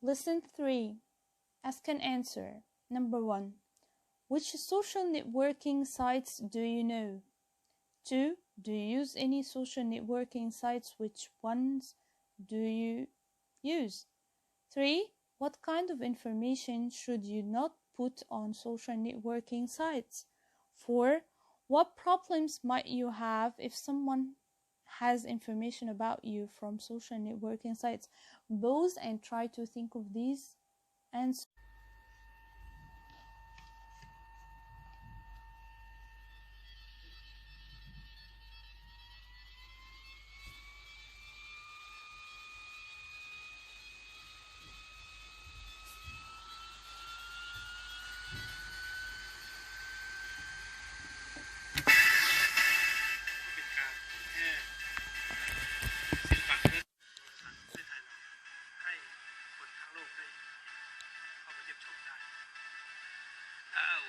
Lesson 3. Ask and answer. Number 1. Which social networking sites do you know? 2. Do you use any social networking sites? Which ones do you use? 3. What kind of information should you not put on social networking sites? 4. What problems might you have if someone has information about you from social networking sites? Pause and try to think of these answers.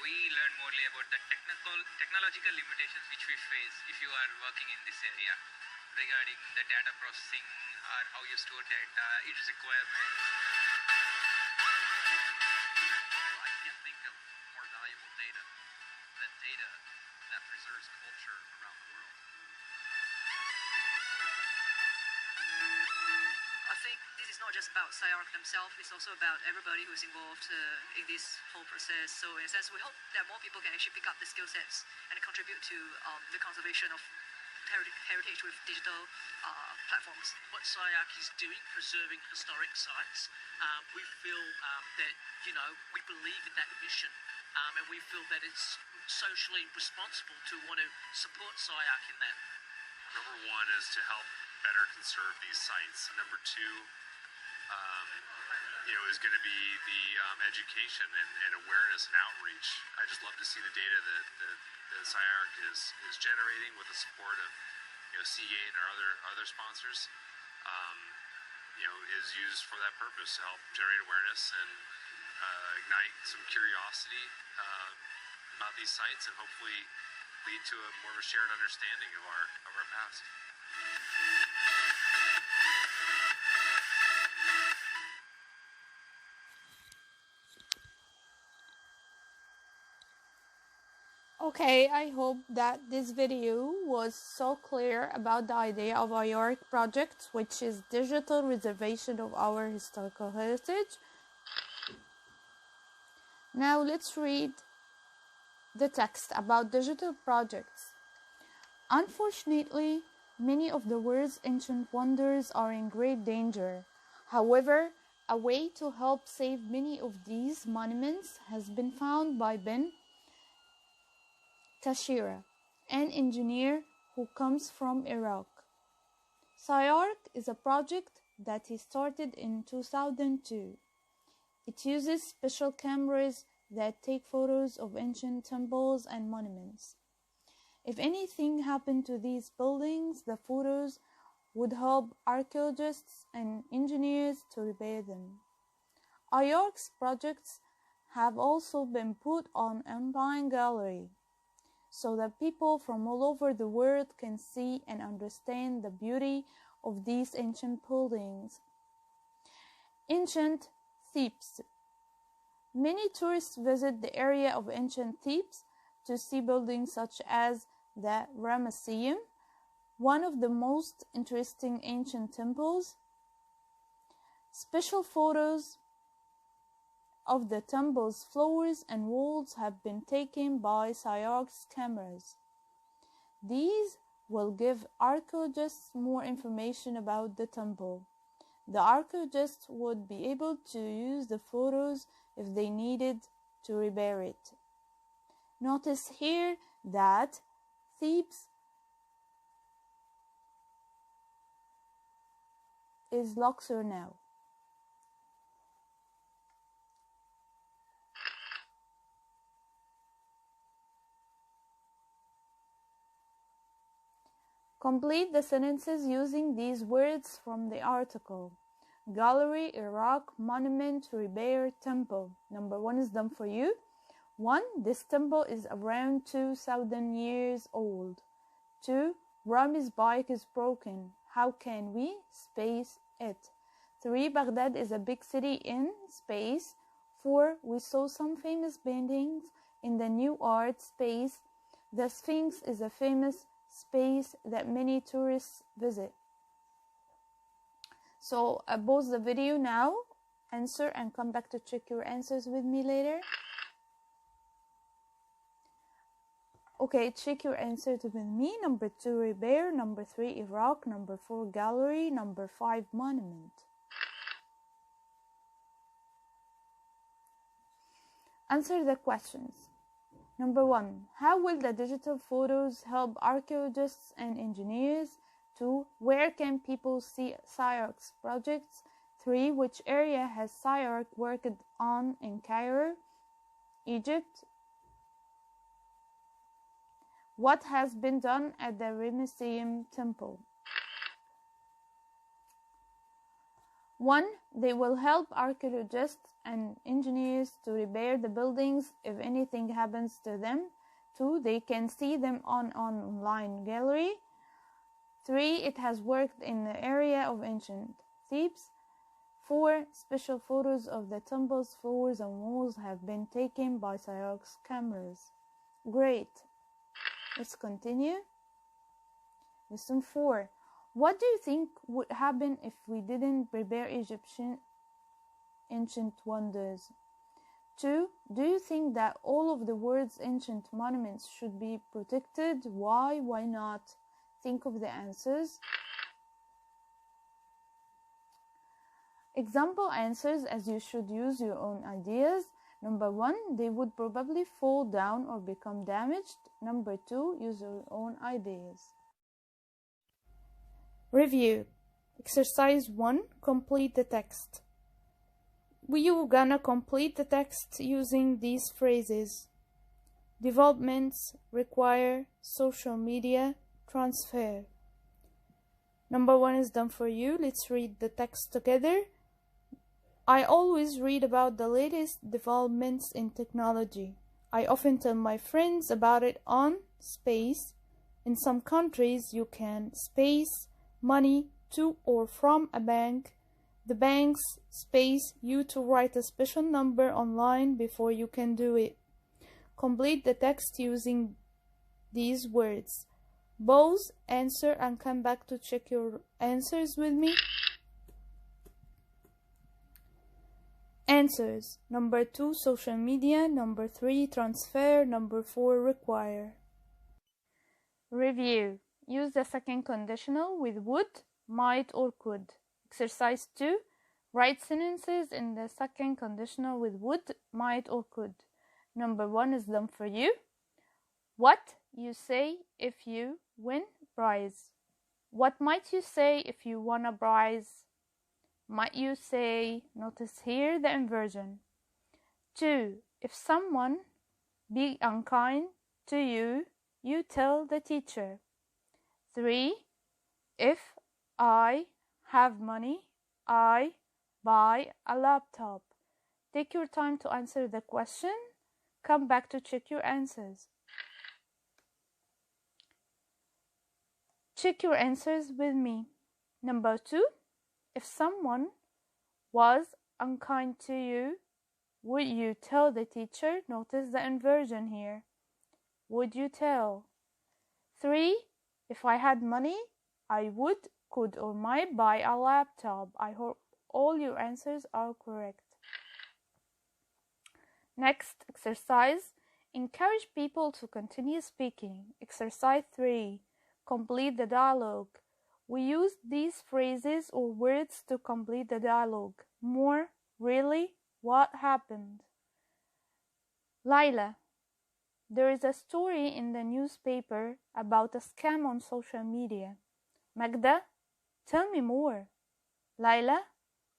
We learn morely about the technological limitations which we face if you are working in this area regarding the data processing or how you store data, its requirements. I can't think of more valuable data than data that preserves culture around the world. I think this is not just about SciArc themselves, it's also about everybody who's involved in this whole process. So in a sense, we hope that more people can actually pick up the skill sets and contribute to the conservation of heritage with digital platforms. What SciArc is doing, preserving historic sites, we feel that, we believe in that mission, and we feel that it's socially responsible to want to support SciArc in that. Number 1 is to help better conserve these sites. Number 2, is going to be the education and awareness and outreach. I just love to see the data that SciArc is generating with the support of Seagate and our other sponsors. Is used for that purpose to help generate awareness and ignite some curiosity about these sites and hopefully lead to a more of a shared understanding of our past. Okay, I hope that this video was so clear about the idea of SciArc project, which is digital reservation of our historical heritage. Now let's read the text about digital projects. Unfortunately, many of the world's ancient wonders are in great danger. However, a way to help save many of these monuments has been found by Ben Tashira, an engineer who comes from Iraq. SciArc is a project that he started in 2002. It uses special cameras that take photos of ancient temples and monuments. If anything happened to these buildings, the photos would help archaeologists and engineers to repair them. SciArc's projects have also been put on an online gallery, so that people from all over the world can see and understand the beauty of these ancient buildings. Ancient Thebes. Many tourists visit the area of ancient Thebes to see buildings such as the Ramesseum, one of the most interesting ancient temples. Special photos of the temple's floors and walls have been taken by SciArc's cameras. These will give archaeologists more information about the temple. The archaeologists would be able to use the photos if they needed to repair it. Notice here that Thebes is Luxor now. Complete the sentences using these words from the article. Gallery, Iraq, monument, repair, temple. Number 1 is done for you. 1. This temple is around 2,000 years old. 2. Rami's bike is broken. How can we space it? 3. Baghdad is a big city in space. 4. We saw some famous paintings in the new art space. The Sphinx is a famous space that many tourists visit. So pause the video now, answer, and come back to check your answers with me later. Okay, check your answers with me. Number 2, repair. Number 3, Iraq. Number 4, gallery. Number 5, monument. Answer the questions. Number 1, how will the digital photos help archaeologists and engineers? 2, where can people see SciArc's projects? 3, which area has SciArc worked on in Cairo, Egypt? What has been done at the Ramesseum Temple? 1. They will help archaeologists and engineers to repair the buildings if anything happens to them. 2. They can see them on online gallery. 3. It has worked in the area of ancient Thebes. 4. Special photos of the temple's floors and walls have been taken by SciArc's cameras. Great. Let's continue. Lesson 4. What do you think would happen if we didn't prepare Egyptian ancient wonders? 2. Do you think that all of the world's ancient monuments should be protected? Why? Why not? Think of the answers. Example answers, as you should use your own ideas. Number 1, they would probably fall down or become damaged. Number 2, use your own ideas. Review. Exercise 1, complete the text. We're gonna complete the text using these phrases. Developments require social media transfer. Number 1 is done for you. Let's read the text together. I always read about the latest developments in technology. I often tell my friends about it on space. In some countries, you can space money to or from a bank. The banks space you to write a special number online before you can do it. Complete the text using these words. Pause, answer, and come back to check your answers with me. Answers. Number 2, social media. Number 3, transfer. Number 4, require. Review. Use the second conditional with would, might, or could. Exercise 2. Write sentences in the second conditional with would, might, or could. Number 1 is done for you. What you say if you win prize? What might you say if you won a prize? Might you say, notice here the inversion. 2. If someone be unkind to you, you tell the teacher. 3. If I have money, I buy a laptop. Take your time to answer the question. Come back to check your answers. Check your answers with me. Number 2. If someone was unkind to you, would you tell the teacher? Notice the inversion here. Would you tell? 3. If I had money, I would, could, or might buy a laptop. I hope all your answers are correct. Next exercise. Encourage people to continue speaking. Exercise 3. Complete the dialogue. We use these phrases or words to complete the dialogue. More, really, what happened? Laila, there is a story in the newspaper about a scam on social media. Magda, tell me more. Laila,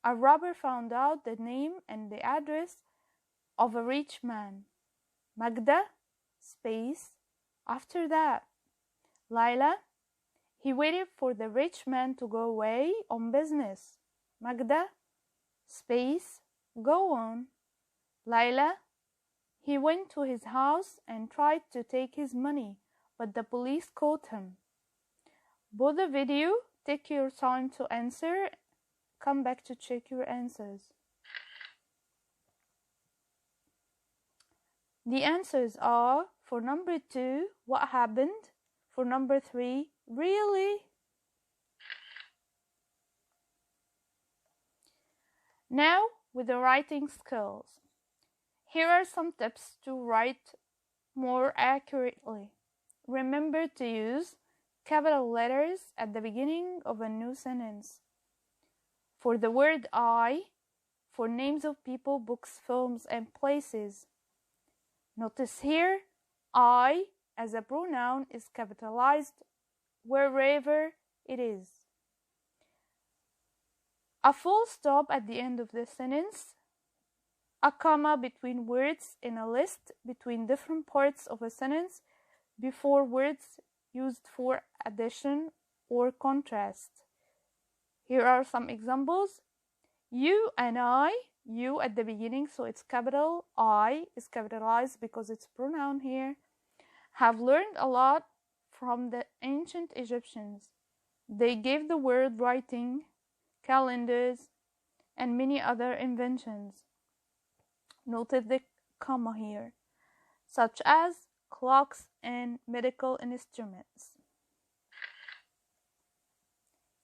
a robber found out the name and the address of a rich man. Magda, space, after that. Laila, he waited for the rich man to go away on business. Magda, space, go on. Laila, he went to his house and tried to take his money, but the police caught him. Pause the video, take your time to answer. come back to check your answers. The answers are, for number 2, what happened? For number 3, really? Now, with the writing skills. Here are some tips to write more accurately. Remember to use capital letters at the beginning of a new sentence. For the word I, for names of people, books, films, and places. Notice here, I as a pronoun is capitalized wherever it is. A full stop at the end of the sentence. A comma between words in a list between different parts of a sentence before words used for addition or contrast. Here are some examples. You and I, you at the beginning, so it's capital. I is capitalized because it's pronoun here. Have learned a lot from the ancient Egyptians. They gave the word writing, calendars, and many other inventions. Noted the comma here, such as clocks and medical instruments.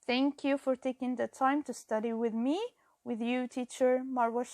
Thank you for taking the time to study with me, with you, teacher Marwa.